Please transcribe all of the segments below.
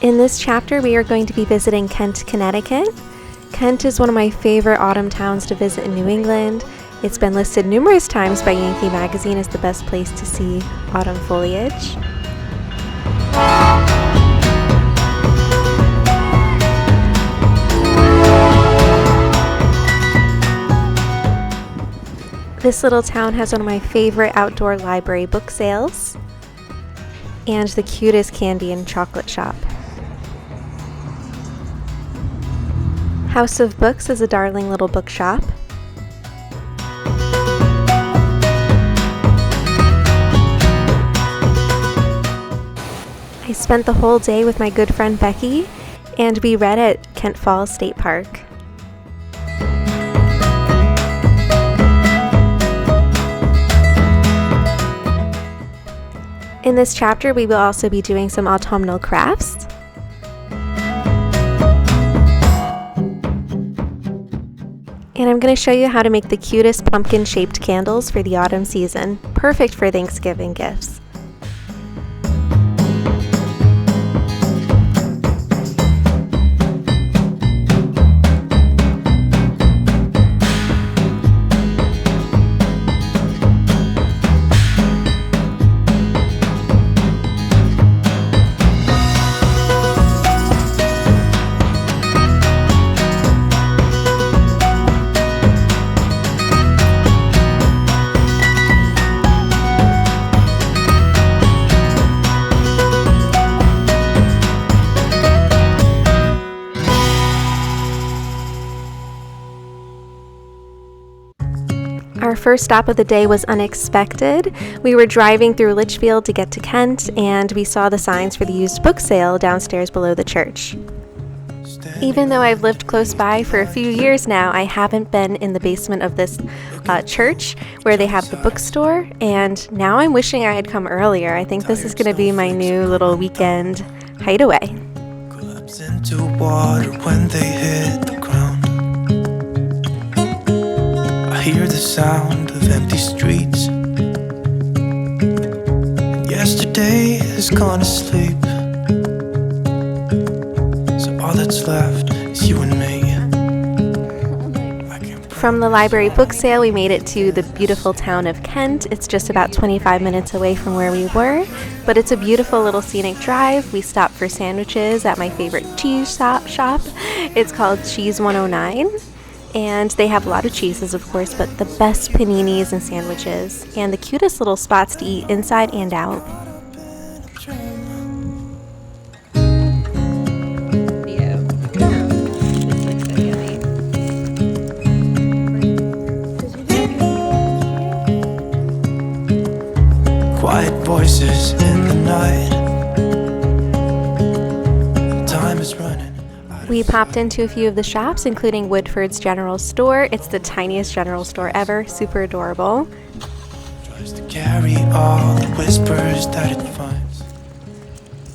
In this chapter, we are going to be visiting Kent, Connecticut. Kent is one of my favorite autumn towns to visit in New England. It's been listed numerous times by Yankee Magazine as the best place to see autumn foliage. This little town has one of my favorite outdoor library book sales and the cutest candy and chocolate shop. House of Books is a darling little bookshop. I spent the whole day with my good friend Becky, and we read at Kent Falls State Park. In this chapter, we will also be doing some autumnal crafts. And I'm going to show you how to make the cutest pumpkin-shaped candles for the autumn season. Perfect for Thanksgiving gifts. Our first stop of the day was unexpected. We were driving through Litchfield to get to Kent, and we saw the signs for the used book sale downstairs below the church. Even though I've lived close by for a few years now, I haven't been in the basement of this church where they have the bookstore, and now I'm wishing I had come earlier. I think this is going to be my new little weekend hideaway. Collapse into water when they hit the ground. Hear the sound of empty streets. Yesterday has gone to sleep, so all that's left is you and me. From the library book sale, we made it to the beautiful town of Kent. It's just about 25 minutes away from where we were, but it's a beautiful little scenic drive. We stopped for sandwiches at my favorite cheese shop. It's called Cheese 109. And they have a lot of cheeses, of course, but the best paninis and sandwiches, and the cutest little spots to eat inside and out. Quiet voices in the night. Time is running. We popped into a few of the shops, including Woodford's General Store. It's the tiniest general store ever, super adorable. Tries to carry all the whispers that it finds.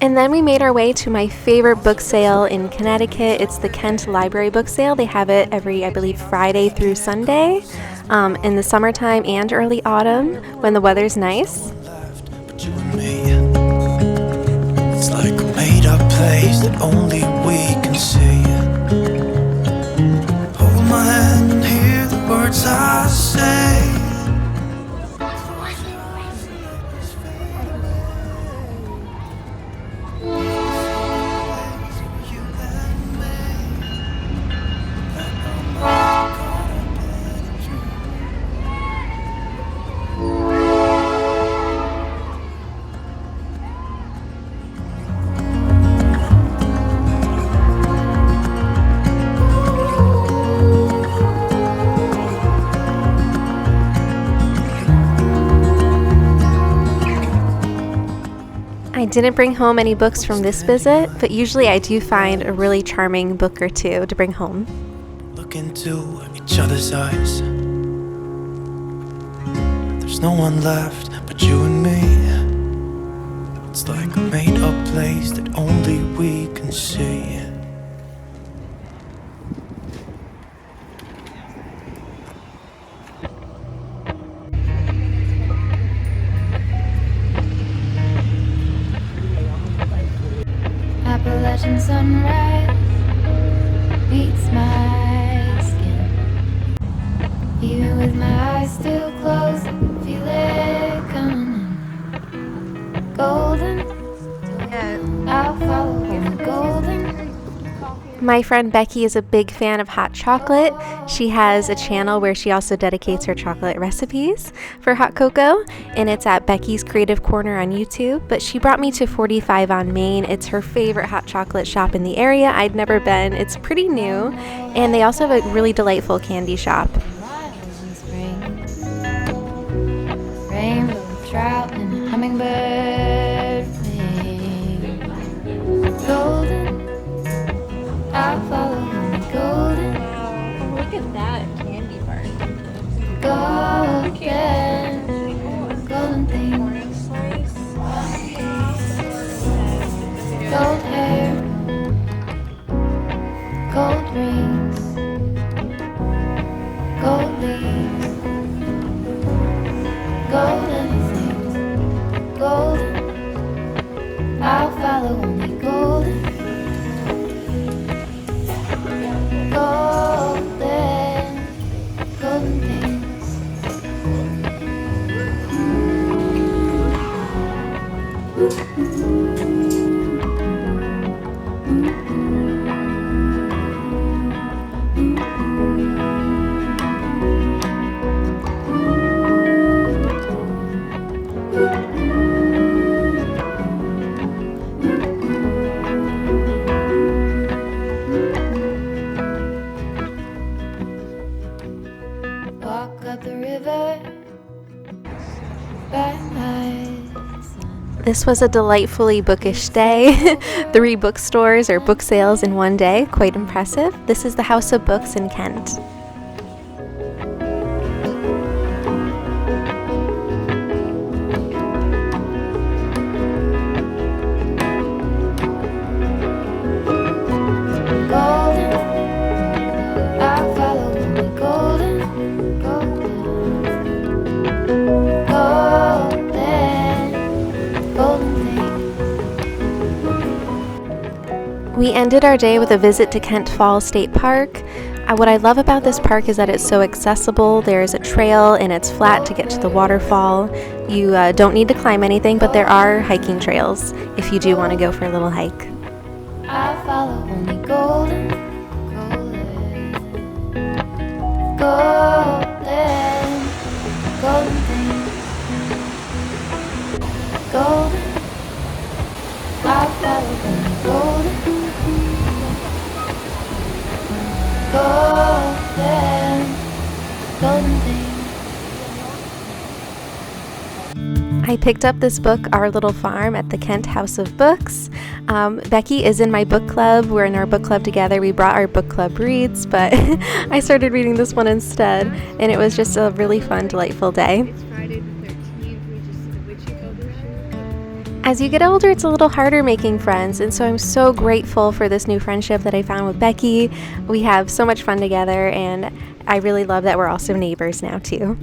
And then we made our way to my favorite book sale in Connecticut. It's the Kent Library Book Sale. They have it every, I believe, Friday through Sunday in the summertime and early autumn when the weather's nice. But you and me, it's like a made-up place that only we can see. Hold my hand and hear the words I say. I didn't bring home any books from this visit, but usually I do find a really charming book or two to bring home. Look into each other's eyes. There's no one left but you and me. It's like a made-up place that only we can see. Appalachian My friend Becky is a big fan of hot chocolate. She has a channel where she also dedicates her chocolate recipes for hot cocoa, and it's at Becky's Creative Corner on YouTube. But she brought me to 45 on Main. It's her favorite hot chocolate shop in the area. I'd never been. It's pretty new, and they also have a really delightful candy shop. Rainbow trout and hummingbird wing. Golden, I'll follow only golden. Look at that candy part. Golden, golden things. Gold hair, gold rings, gold leaves, golden things, golden. I'll follow only golden. Golden, golden things. Walk up the river by night. This was a delightfully bookish day. 3 bookstores or book sales in one day, quite impressive. This is the House of Books in Kent. Golden, I'll follow only golden, golden, golden, golden things. We ended our day with a visit to Kent Falls State Park. What I love about this park is that it's so accessible. There's a trail and it's flat to get to the waterfall. You don't need to climb anything, but there are hiking trails if you do want to go for a little hike. I'll follow only golden, golden, golden, golden things. Golden, I'll follow only golden, golden, golden things. I picked up this book, Our Little Farm, at the Kent House of Books. Becky is in my book club. We're in our book club together. We brought our book club reads, but I started reading this one instead, and it was just a really fun, delightful day. It's Friday the 13th. We just did the witchy publishing. As you get older, it's a little harder making friends, and so I'm so grateful for this new friendship that I found with Becky. We have so much fun together, and I really love that we're also neighbors now, too.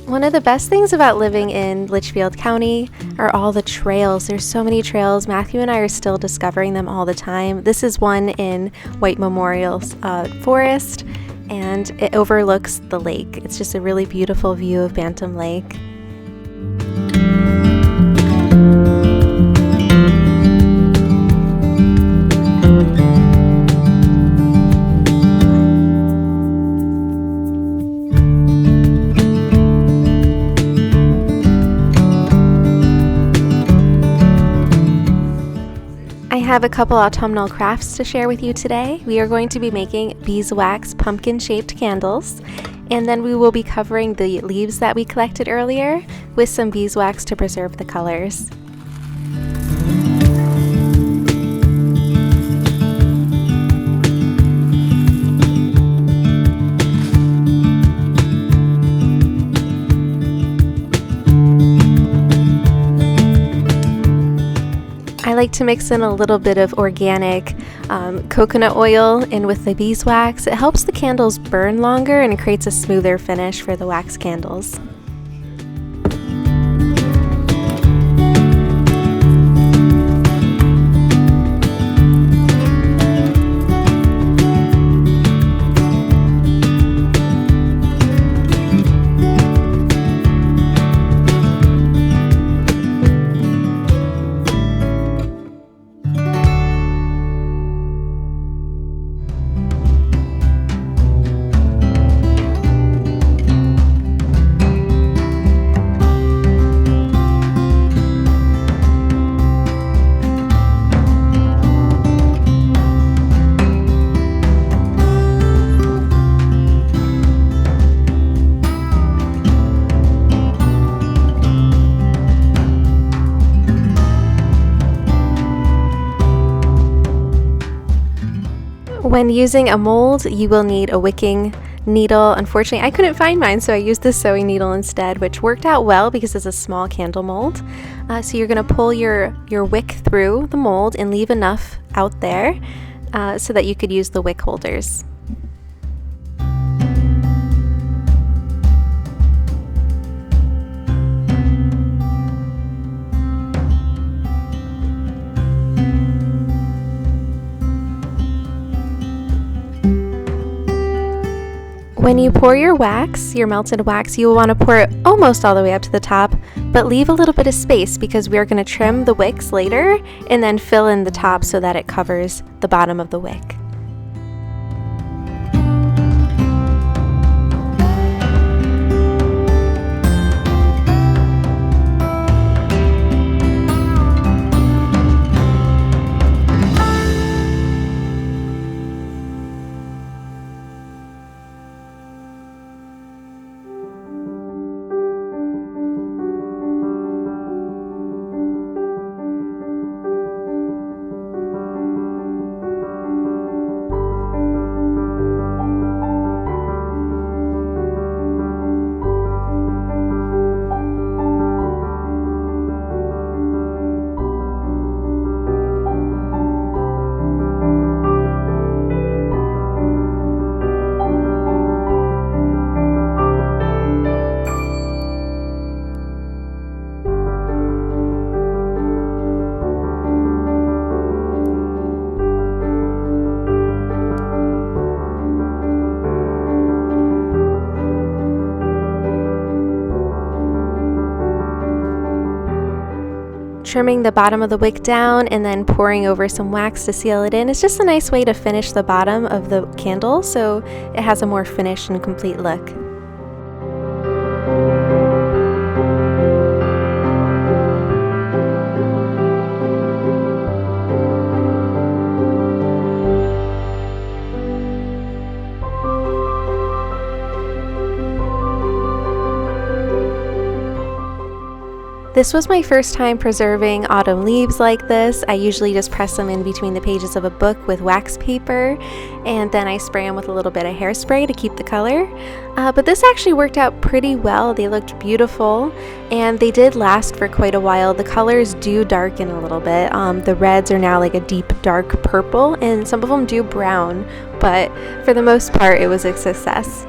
One of the best things about living in Litchfield County are all the trails. There's so many trails. Matthew and I are still discovering them all the time. This is one in White Memorial Forest, and it overlooks the lake. It's just a really beautiful view of Bantam Lake. I have a couple autumnal crafts to share with you today. We are going to be making beeswax pumpkin-shaped candles, and then we will be covering the leaves that we collected earlier with some beeswax to preserve the colors. I like to mix in a little bit of organic coconut oil in with the beeswax. It helps the candles burn longer and creates a smoother finish for the wax candles. When using a mold, you will need a wicking needle. Unfortunately, I couldn't find mine, so I used this sewing needle instead, which worked out well because it's a small candle mold. So you're going to pull your wick through the mold and leave enough out there so that you could use the wick holders. When you pour your wax, your melted wax, you will want to pour it almost all the way up to the top, but leave a little bit of space because we are going to trim the wicks later and then fill in the top so that it covers the bottom of the wick. Trimming the bottom of the wick down and then pouring over some wax to seal it in is just a nice way to finish the bottom of the candle so it has a more finished and complete look. This was my first time preserving autumn leaves like this. I usually just press them in between the pages of a book with wax paper, and then I spray them with a little bit of hairspray to keep the color. But this actually worked out pretty well. They looked beautiful, and they did last for quite a while. The colors do darken a little bit. The reds are now like a deep dark purple, and some of them do brown, but for the most part it was a success.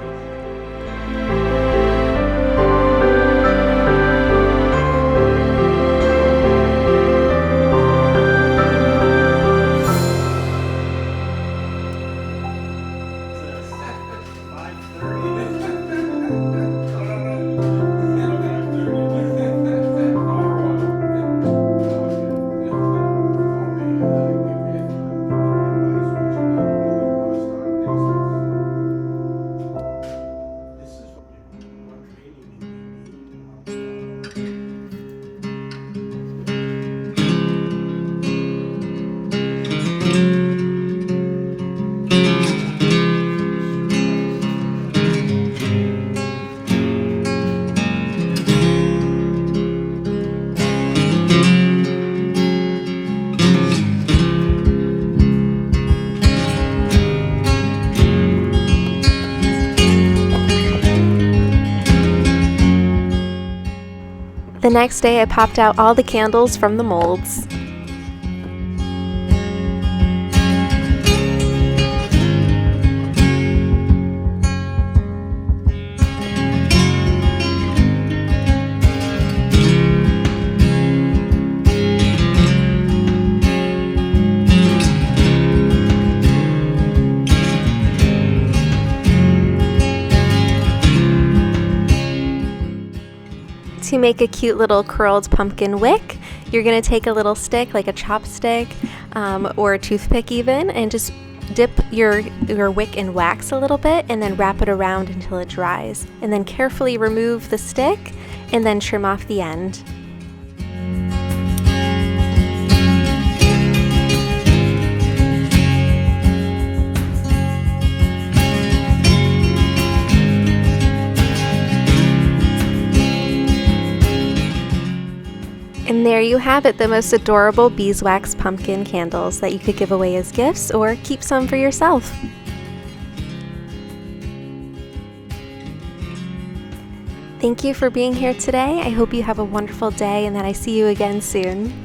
The next day I popped out all the candles from the molds. To make a cute little curled pumpkin wick, you're going to take a little stick, like a chopstick or a toothpick even, and just dip your wick in wax a little bit and then wrap it around until it dries. And then carefully remove the stick and then trim off the end. And And there you have it, the most adorable beeswax pumpkin candles that you could give away as gifts or keep some for yourself. Thank you for being here today. I hope you have a wonderful day and that I see you again soon.